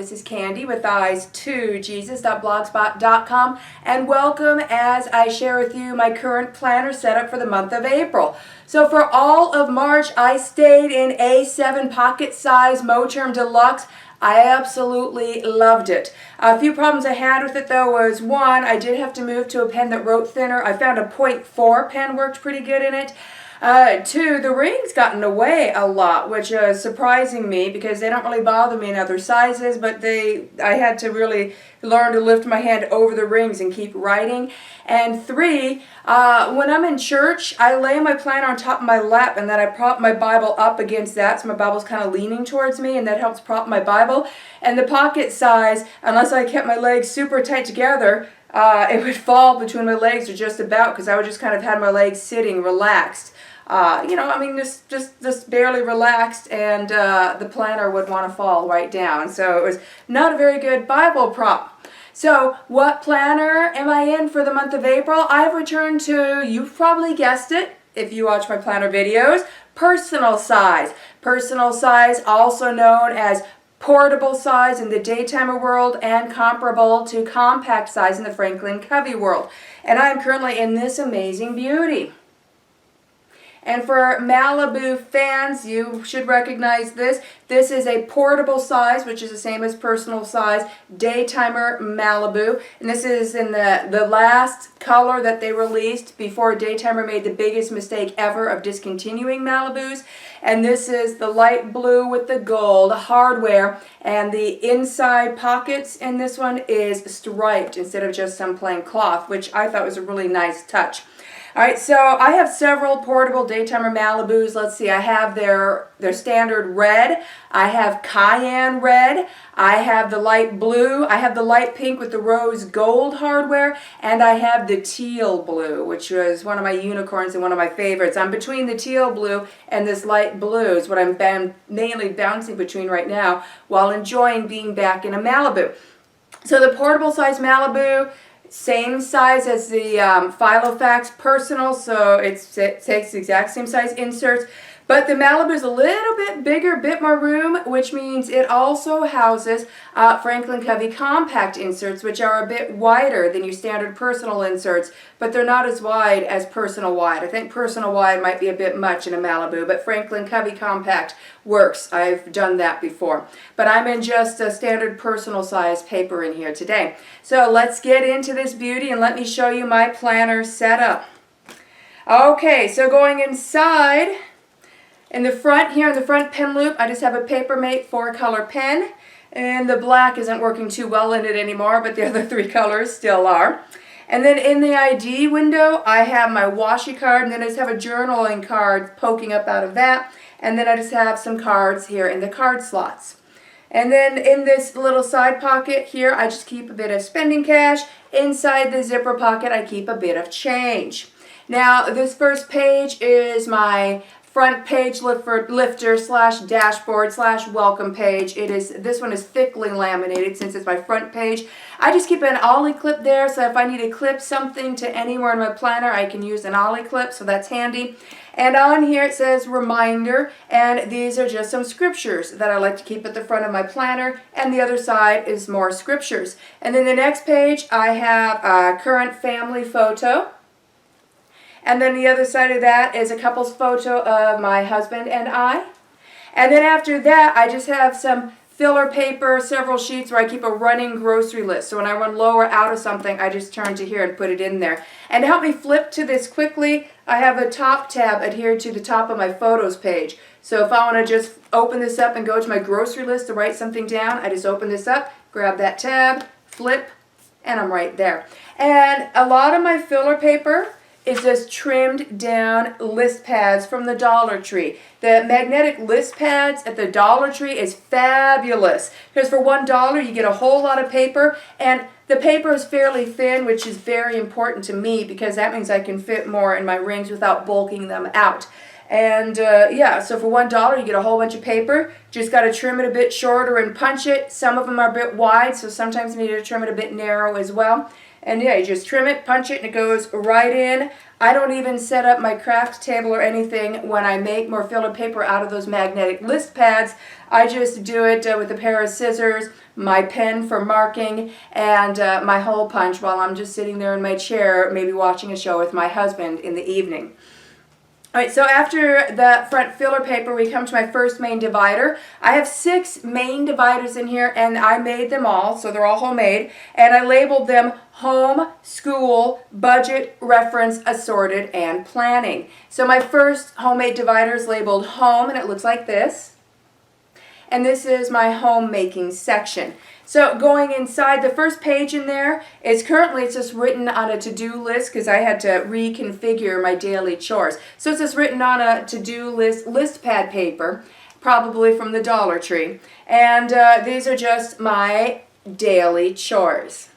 this is Candy with eyes2jesus.blogspot.com, and welcome as I share with you my current planner setup for the month of April. So for all of March, I stayed in A7 pocket size Moterm Deluxe. I absolutely loved it. A few problems I had with it though was, one, I did have to move to a pen that wrote thinner. I found a .4 pen worked pretty good in it. Two, the rings got in the way a lot, which is surprising me because they don't really bother me in other sizes, but I had to really learn to lift my hand over the rings and keep writing. And three, when I'm in church, I lay my planner on top of my lap and then I prop my Bible up against that, so my Bible's kind of leaning towards me, and that helps prop my Bible. And the pocket size, unless I kept my legs super tight together, it would fall between my legs or just about, because I would just kind of had my legs sitting relaxed. Just barely relaxed, and the planner would want to fall right down. So it was not a very good Bible prop. So what planner am I in for the month of April? I've returned to, you've probably guessed it if you watch my planner videos, personal size. Personal size, also known as portable size in the daytimer world and comparable to compact size in the Franklin Covey world. And I'm currently in this amazing beauty. And for Malibu fans, you should recognize this. This is a portable size, which is the same as personal size, Daytimer Malibu. And this is in the last color that they released before Daytimer made the biggest mistake ever of discontinuing Malibus. And this is the light blue with the gold hardware. And the inside pockets in this one is striped instead of just some plain cloth, which I thought was a really nice touch. Alright, so I have several portable Daytimer Malibus. Let's see, I have their standard red, I have cayenne red, I have the light blue, I have the light pink with the rose gold hardware, and I have the teal blue, which was one of my unicorns and one of my favorites. I'm between the teal blue and this light blue is what I'm mainly bouncing between right now while enjoying being back in a Malibu. So the portable size Malibu, same size as the Filofax Personal, so it takes the exact same size inserts. But the Malibu is a little bit bigger, a bit more room, which means it also houses Franklin Covey compact inserts, which are a bit wider than your standard personal inserts, but they're not as wide as personal wide. I think personal wide might be a bit much in a Malibu, but Franklin Covey compact works. I've done that before. But I'm in just a standard personal size paper in here today. So let's get into this beauty and let me show you my planner setup. Okay, so going inside, in the front here, in the front pen loop, I just have a Papermate 4-color pen. And the black isn't working too well in it anymore, but the other 3 colors still are. And then in the ID window, I have my washi card, and then I just have a journaling card poking up out of that. And then I just have some cards here in the card slots. And then in this little side pocket here, I just keep a bit of spending cash. Inside the zipper pocket, I keep a bit of change. Now, this first page is my front page lifter slash dashboard slash welcome page. This one is thickly laminated since it's my front page. I just keep an ollie clip there, so if I need to clip something to anywhere in my planner, I can use an ollie clip, so that's handy. And on here it says reminder, and these are just some scriptures that I like to keep at the front of my planner, and the other side is more scriptures. And then the next page I have a current family photo. And then the other side of that is a couple's photo of my husband and I. And then after that, I just have some filler paper, several sheets where I keep a running grocery list. So when I run low or out of something, I just turn to here and put it in there. And to help me flip to this quickly, I have a top tab adhered to the top of my photos page. So if I want to just open this up and go to my grocery list to write something down, I just open this up, grab that tab, flip, and I'm right there. And a lot of my filler paper is just trimmed down list pads from the Dollar Tree. The magnetic list pads at the Dollar Tree is fabulous because for $1 you get a whole lot of paper, and the paper is fairly thin, which is very important to me because that means I can fit more in my rings without bulking them out. And yeah, so for $1 you get a whole bunch of paper. Just got to trim it a bit shorter and punch it. Some of them are a bit wide, so sometimes you need to trim it a bit narrow as well. And yeah, you just trim it, punch it, and it goes right in. I don't even set up my craft table or anything when I make more filler paper out of those magnetic list pads. I just do it with a pair of scissors, my pen for marking, and my hole punch while I'm just sitting there in my chair, maybe watching a show with my husband in the evening. All right, so after the front filler paper, we come to my first main divider. I have 6 main dividers in here, and I made them all, so they're all homemade, and I labeled them Home, School, Budget, Reference, Assorted, and Planning. So my first homemade divider is labeled Home, and it looks like this. And this is my homemaking section. So going inside, the first page in there is currently, it's just written on a to-do list because I had to reconfigure my daily chores. So it's just written on a to-do list pad paper, probably from the Dollar Tree. And these are just my daily chores.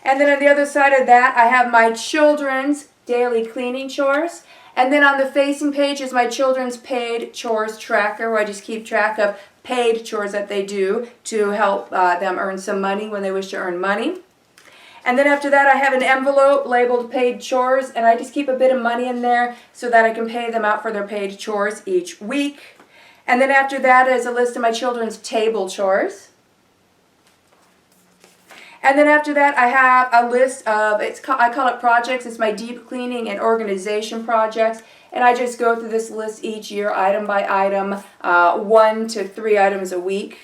And then on the other side of that, I have my children's daily cleaning chores. And then on the facing page is my children's paid chores tracker, where I just keep track of paid chores that they do to help them earn some money when they wish to earn money. And then after that, I have an envelope labeled paid chores, and I just keep a bit of money in there so that I can pay them out for their paid chores each week. And then after that is a list of my children's table chores. And then after that, I have a list of, I call it projects. It's my deep cleaning and organization projects. And I just go through this list each year, item by item, 1 to 3 items a week,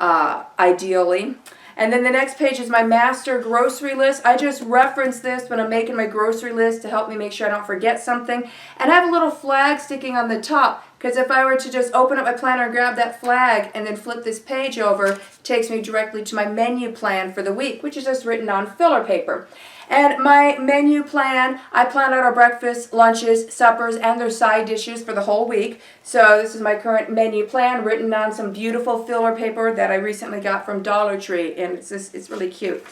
ideally. And then the next page is my master grocery list. I just reference this when I'm making my grocery list to help me make sure I don't forget something. And I have a little flag sticking on the top, because if I were to just open up my planner and grab that flag and then flip this page over, it takes me directly to my menu plan for the week, which is just written on filler paper. And my menu plan, I plan out our breakfast, lunches, suppers, and their side dishes for the whole week. So this is my current menu plan written on some beautiful filler paper that I recently got from Dollar Tree, and it's really cute.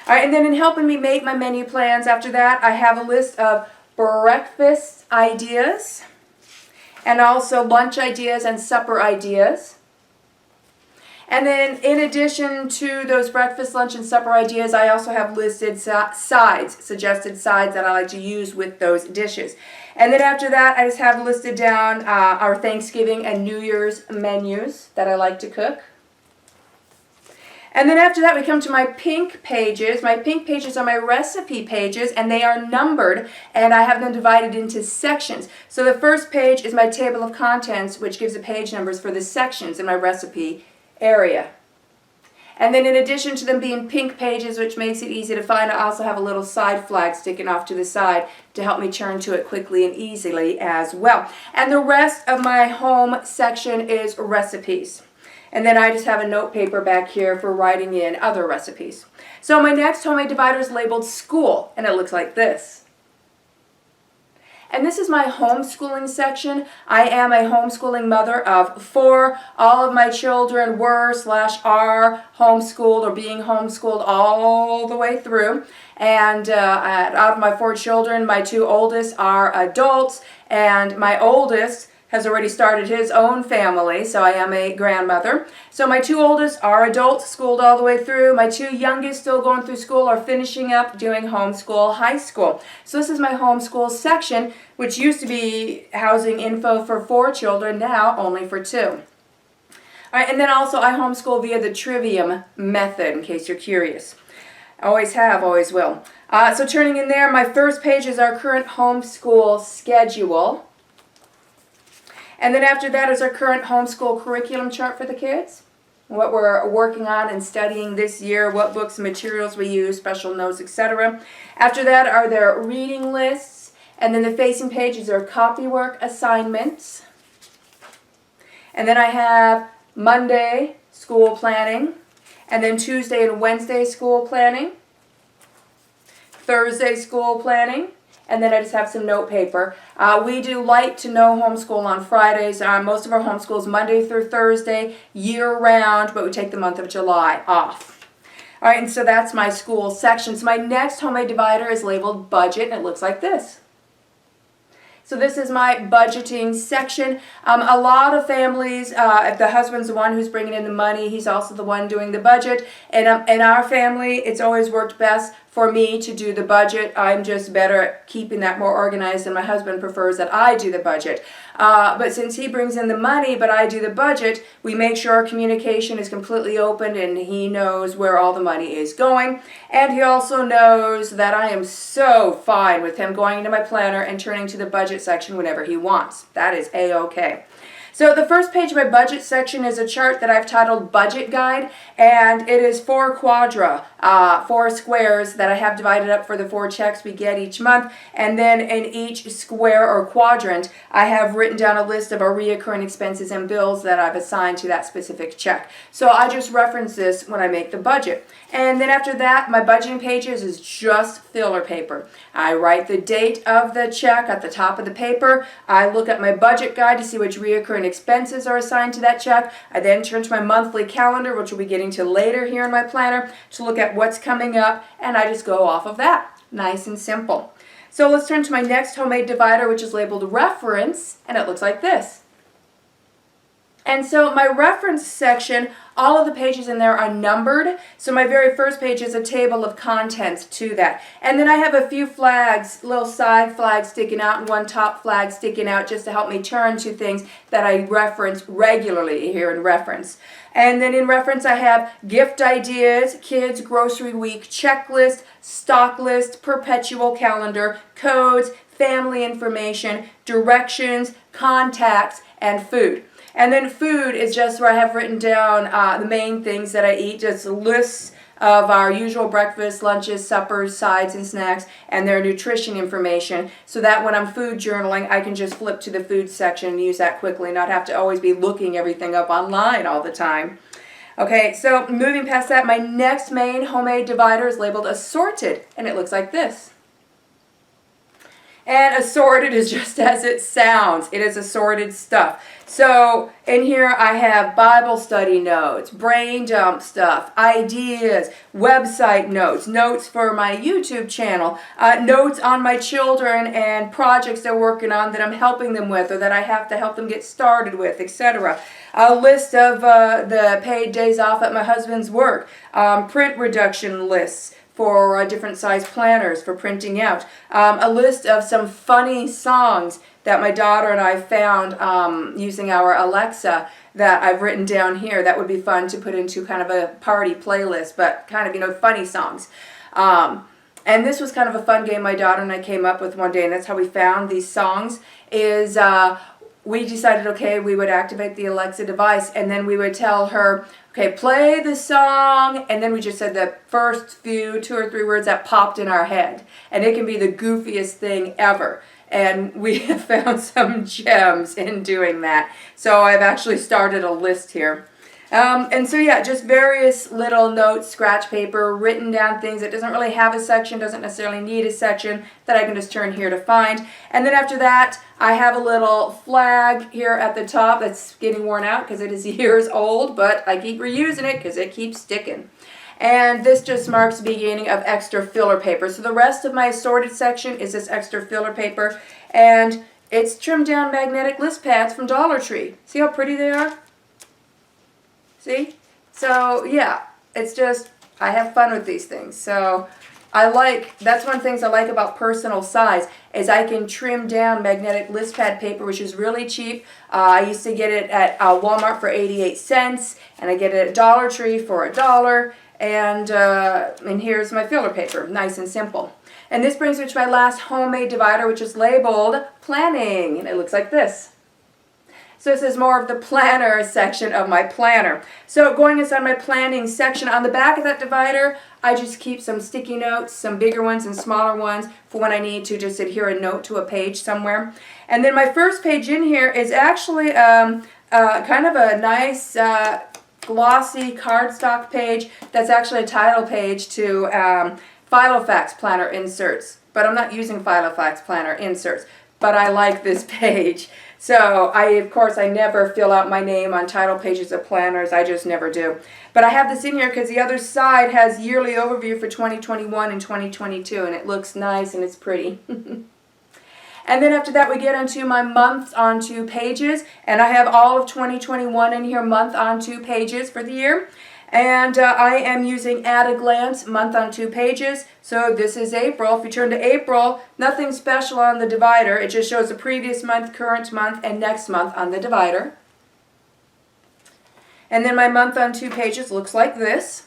All right, and then in helping me make my menu plans, after that, I have a list of breakfast ideas, and also lunch ideas and supper ideas. And then in addition to those breakfast, lunch, and supper ideas, I also have listed suggested sides that I like to use with those dishes. And then after that, I just have listed down our Thanksgiving and New Year's menus that I like to cook. And then after that, we come to my pink pages. My pink pages are my recipe pages, and they are numbered, and I have them divided into sections. So the first page is my table of contents, which gives the page numbers for the sections in my recipe area. And then in addition to them being pink pages, which makes it easy to find, I also have a little side flag sticking off to the side to help me turn to it quickly and easily as well. And the rest of my home section is recipes. And then I just have a note paper back here for writing in other recipes. So my next homemade divider is labeled school, and it looks like this. And this is my homeschooling section. I am a homeschooling mother of 4. All of my children were/are homeschooled or being homeschooled all the way through. And out of my 4 children, my 2 oldest are adults, and my oldest has already started his own family, so I am a grandmother. So my 2 oldest are adults, schooled all the way through. My 2 youngest, still going through school, are finishing up doing homeschool high school. So this is my homeschool section, which used to be housing info for 4 children, now only for 2. All right, and then also I homeschool via the Trivium method, in case you're curious. Always have, always will. So turning in there, my first page is our current homeschool schedule. And then after that is our current homeschool curriculum chart for the kids, what we're working on and studying this year, what books and materials we use, special notes, etc. After that are their reading lists, and then the facing pages are copywork assignments. And then I have Monday school planning, and then Tuesday and Wednesday school planning, Thursday school planning, and then I just have some note paper. We do light to no homeschool on Fridays. Most of our homeschools Monday through Thursday, year-round, but we take the month of July off. All right, and so that's my school section. So my next homemade divider is labeled budget, and it looks like this. So this is my budgeting section. A lot of families, if the husband's the one who's bringing in the money, he's also the one doing the budget. And in our family, it's always worked best for me to do the budget. I'm just better at keeping that more organized, and my husband prefers that I do the budget. But since he brings in the money, but I do the budget, we make sure our communication is completely open and he knows where all the money is going. And he also knows that I am so fine with him going into my planner and turning to the budget section whenever he wants. That is A-OK. So the first page of my budget section is a chart that I've titled Budget Guide, and it is 4 squares that I have divided up for the 4 checks we get each month, and then in each square or quadrant I have written down a list of our reoccurring expenses and bills that I've assigned to that specific check. So I just reference this when I make the budget. And then after that, my budgeting pages is just filler paper. I write the date of the check at the top of the paper. I look at my budget guide to see which reoccurring expenses are assigned to that check. I then turn to my monthly calendar, which we'll be getting to later here in my planner, to look at what's coming up, and I just go off of that. Nice and simple. So let's turn to my next homemade divider, which is labeled Reference, and it looks like this. And so my reference section, all of the pages in there are numbered. So my very first page is a table of contents to that. And then I have a few flags, little side flags sticking out and one top flag sticking out just to help me turn to things that I reference regularly here in Reference. And then in Reference I have gift ideas, kids, grocery week, checklist, stock list, perpetual calendar, codes, family information, directions, contacts, and food. And then food is just where I have written down the main things that I eat, just lists of our usual breakfast, lunches, suppers, sides, and snacks, and their nutrition information, so that when I'm food journaling, I can just flip to the food section and use that quickly, not have to always be looking everything up online all the time. Okay, so moving past that, my next main homemade divider is labeled Assorted, and it looks like this. And assorted is just as it sounds. It is assorted stuff. So in here I have Bible study notes, brain dump stuff, ideas, website notes, notes for my YouTube channel, notes on my children and projects they're working on that I'm helping them with or that I have to help them get started with, etc. A list of the paid days off at my husband's work, print reduction lists for different size planners for printing out. A list of some funny songs that my daughter and I found using our Alexa that I've written down here that would be fun to put into kind of a party playlist, but kind of, funny songs. And this was kind of a fun game my daughter and I came up with one day, and that's how we found these songs, is we decided, okay, we would activate the Alexa device, and then we would tell her, okay, play the song, and then we just said the first few 2 or 3 words that popped in our head. And it can be the goofiest thing ever. And we have found some gems in doing that. So I've actually started a list here. And so yeah, just various little notes, scratch paper, written down things. It doesn't really have a section, doesn't necessarily need a section, that I can just turn here to find. And then after that, I have a little flag here at the top that's getting worn out because it is years old, but I keep reusing it because it keeps sticking. And this just marks the beginning of extra filler paper. So the rest of my assorted section is this extra filler paper, and it's trimmed down magnetic list pads from Dollar Tree. See how pretty they are? See? So yeah, it's just, I have fun with these things. So that's one of the things I like about personal size, is I can trim down magnetic list pad paper, which is really cheap. I used to get it at Walmart for 88 cents, and I get it at Dollar Tree for $1. And here's my filler paper, nice and simple. And this brings me to my last homemade divider, which is labeled Planning, and it looks like this. So this is more of the planner section of my planner. So going inside my planning section, on the back of that divider, I just keep some sticky notes, some bigger ones and smaller ones for when I need to just adhere a note to a page somewhere. And then my first page in here is actually kind of a nice glossy cardstock page that's actually a title page to Filofax planner inserts. But I'm not using Filofax planner inserts, but I like this page. So of course I never fill out my name on title pages of planners. I just never do. But I have this in here because the other side has yearly overview for 2021 and 2022, and it looks nice and it's pretty. And then after that we get onto my months onto pages, and I have all of 2021 in here, month onto pages for the year. And I am using at a glance, month on 2 pages. So this is April. If you turn to April, nothing special on the divider. It just shows the previous month, current month, and next month on the divider. And then my month on 2 pages looks like this.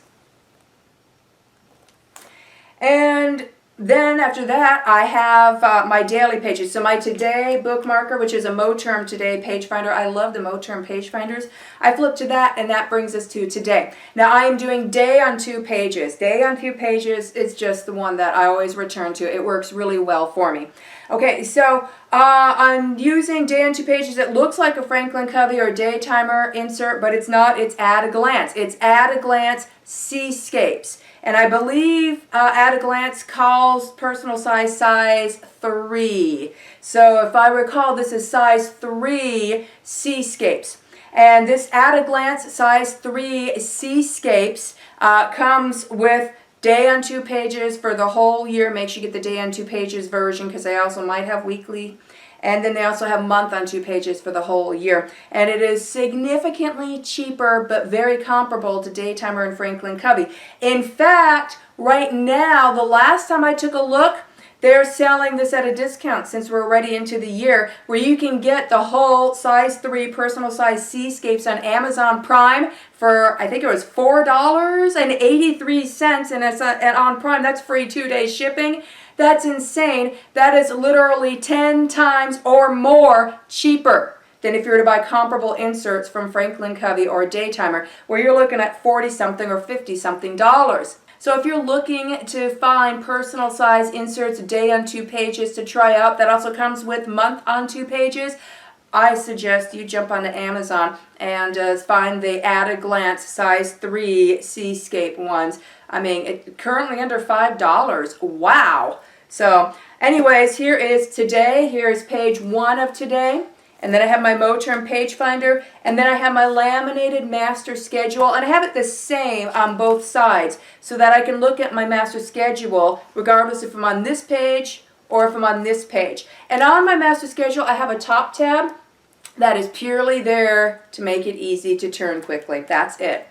And then after that, I have my daily pages. So my Today bookmarker, which is a Moterm Today page finder. I love the Moterm page finders. I flip to that, and that brings us to today. Now I am doing day on 2 pages. Day on 2 pages is just the one that I always return to. It works really well for me. Okay, so I'm using day on 2 pages. It looks like a Franklin Covey or day timer insert, but it's not. It's at a glance. It's at a glance seascapes. And I believe at a glance calls personal size 3. So if I recall, this is size 3 seascapes. And this at a glance size 3 seascapes comes with day on 2 pages for the whole year. Make sure you get the day on 2 pages version, because they also might have weekly. And then they also have month on 2 pages for the whole year. And it is significantly cheaper, but very comparable to Daytimer and Franklin Covey. In fact, right now, the last time I took a look, they're selling this at a discount since we're already into the year, where you can get the whole size 3 personal size seascapes on Amazon Prime for, I think it was $4.83, and it's on Prime. That's free 2-day shipping. That's insane. That is literally 10 times or more cheaper than if you were to buy comparable inserts from Franklin Covey or Daytimer, where you're looking at 40-something or 50-something dollars. So if you're looking to find personal size inserts, day on 2 pages to try out, that also comes with month on 2 pages, I suggest you jump onto Amazon and find the at a glance size 3 seascape ones. I mean, currently under $5. Wow. So anyways, here is today. Here's page 1 of today. And then I have my Moterm page finder. And then I have my laminated master schedule. And I have it the same on both sides so that I can look at my master schedule regardless if I'm on this page or if I'm on this page. And on my master schedule, I have a top tab that is purely there to make it easy to turn quickly. That's it.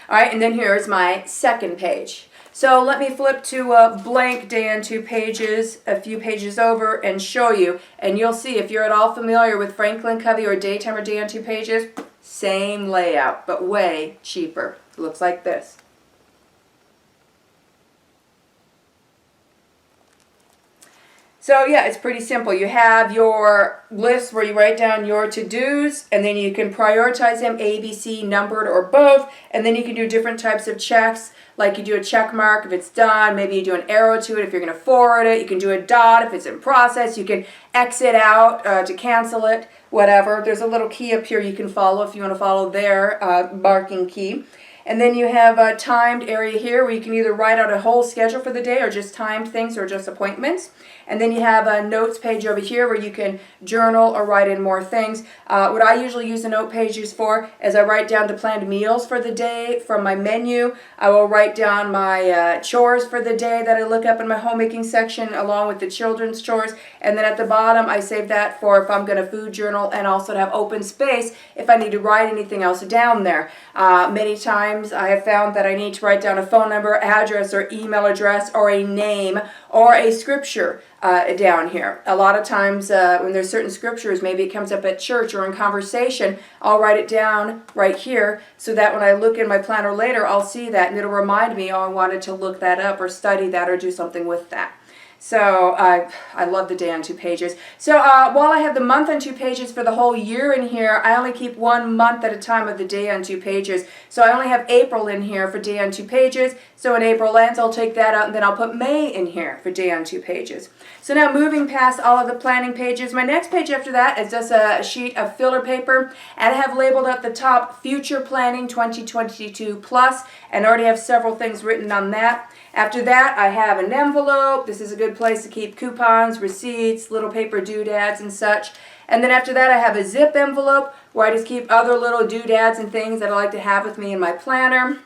All right, and then here's my second page. So let me flip to a blank day on 2 pages, a few pages over, and show you. And you'll see, if you're at all familiar with Franklin Covey or Daytimer day on 2 pages, same layout, but way cheaper. It looks like this. So yeah, it's pretty simple. You have your list where you write down your to-dos, and then you can prioritize them, A, B, C, numbered, or both, and then you can do different types of checks, like you do a check mark if it's done, maybe you do an arrow to it if you're going to forward it, you can do a dot if it's in process, you can exit out to cancel it, whatever. There's a little key up here you can follow if you want to follow their marking key. And then you have a timed area here where you can either write out a whole schedule for the day or just timed things or just appointments. And then you have a notes page over here where you can journal or write in more things. What I usually use the note pages for is I write down the planned meals for the day from my menu. I will write down my chores for the day that I look up in my homemaking section along with the children's chores. And then at the bottom I save that for if I'm going to food journal and also to have open space if I need to write anything else down there. Many times I have found that I need to write down a phone number, address, or email address, or a name, or a scripture down here. A lot of times when there's certain scriptures, maybe it comes up at church or in conversation, I'll write it down right here so that when I look in my planner later, I'll see that and it'll remind me, oh, I wanted to look that up or study that or do something with that. So I love the day on 2 pages. So while I have the month on 2 pages for the whole year in here, I only keep 1 month at a time of the day on 2 pages. So I only have April in here for day on 2 pages. So when April ends, I'll take that out and then I'll put May in here for day on 2 pages. So now moving past all of the planning pages, my next page after that is just a sheet of filler paper, and I have labeled at the top Future Planning 2022 Plus, and I already have several things written on that. After that, I have an envelope. This is a good place to keep coupons, receipts, little paper doodads and such. And then after that, I have a zip envelope where I just keep other little doodads and things that I like to have with me in my planner.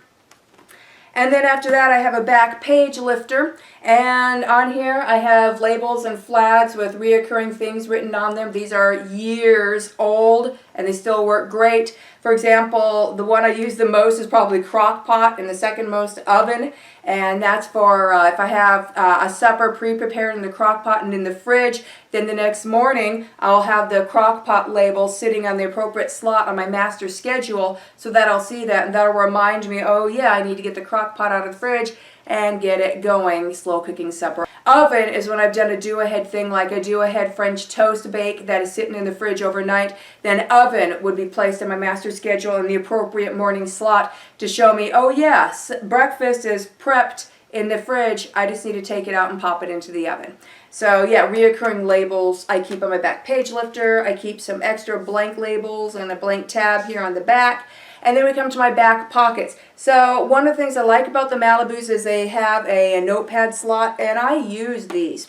And then after that, I have a back page lifter, and on here I have labels and flags with reoccurring things written on them. These are years old and they still work great. For example, the one I use the most is probably crock pot, and the second most oven. And that's for if I have a supper pre-prepared in the crock pot and in the fridge, then the next morning I'll have the crock pot label sitting on the appropriate slot on my master schedule, so that I'll see that, and that'll remind me, oh yeah, I need to get the crock pot out of the fridge and get it going, slow cooking supper. Oven is when I've done a do-ahead thing, like a do-ahead French toast bake that is sitting in the fridge overnight. Then oven would be placed on my master schedule in the appropriate morning slot to show me, oh yes, breakfast is prepped in the fridge, I just need to take it out and pop it into the oven. So yeah, reoccurring labels I keep on my back page lifter. I keep some extra blank labels and a blank tab here on the back. And then we come to my back pockets. So one of the things I like about the Malibus is they have a notepad slot, and I use these.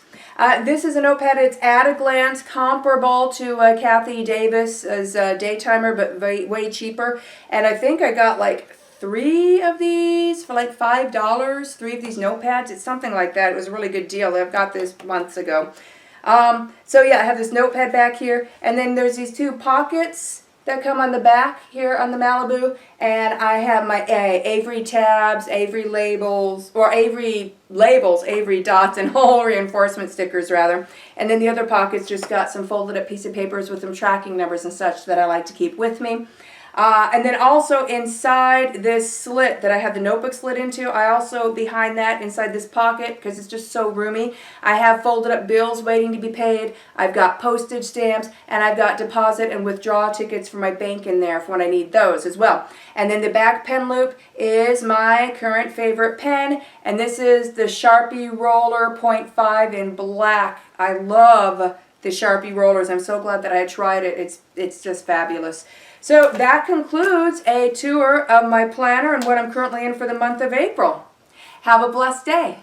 This is a notepad. It's at a glance comparable to Kathy Davis's Daytimer, but way cheaper. And I think I got like 3 of these for like $5. 3 of these notepads. It's something like that. It was a really good deal. I've got this months ago. So yeah, I have this notepad back here, and then there's these 2 pockets that come on the back here on the Malibu, and I have my Avery tabs, Avery labels, Avery dots, and hole reinforcement stickers rather. And then the other pockets just got some folded up piece of papers with some tracking numbers and such that I like to keep with me. And then also inside this slit that I have the notebook slid into, I also, behind that, inside this pocket, because it's just so roomy, I have folded up bills waiting to be paid. I've got postage stamps, and I've got deposit and withdrawal tickets for my bank in there for when I need those as well. And then the back pen loop is my current favorite pen, and this is the Sharpie Roller .5 in black. I love the Sharpie rollers. I'm so glad that I tried it. It's just fabulous. So that concludes a tour of my planner and what I'm currently in for the month of April. Have a blessed day.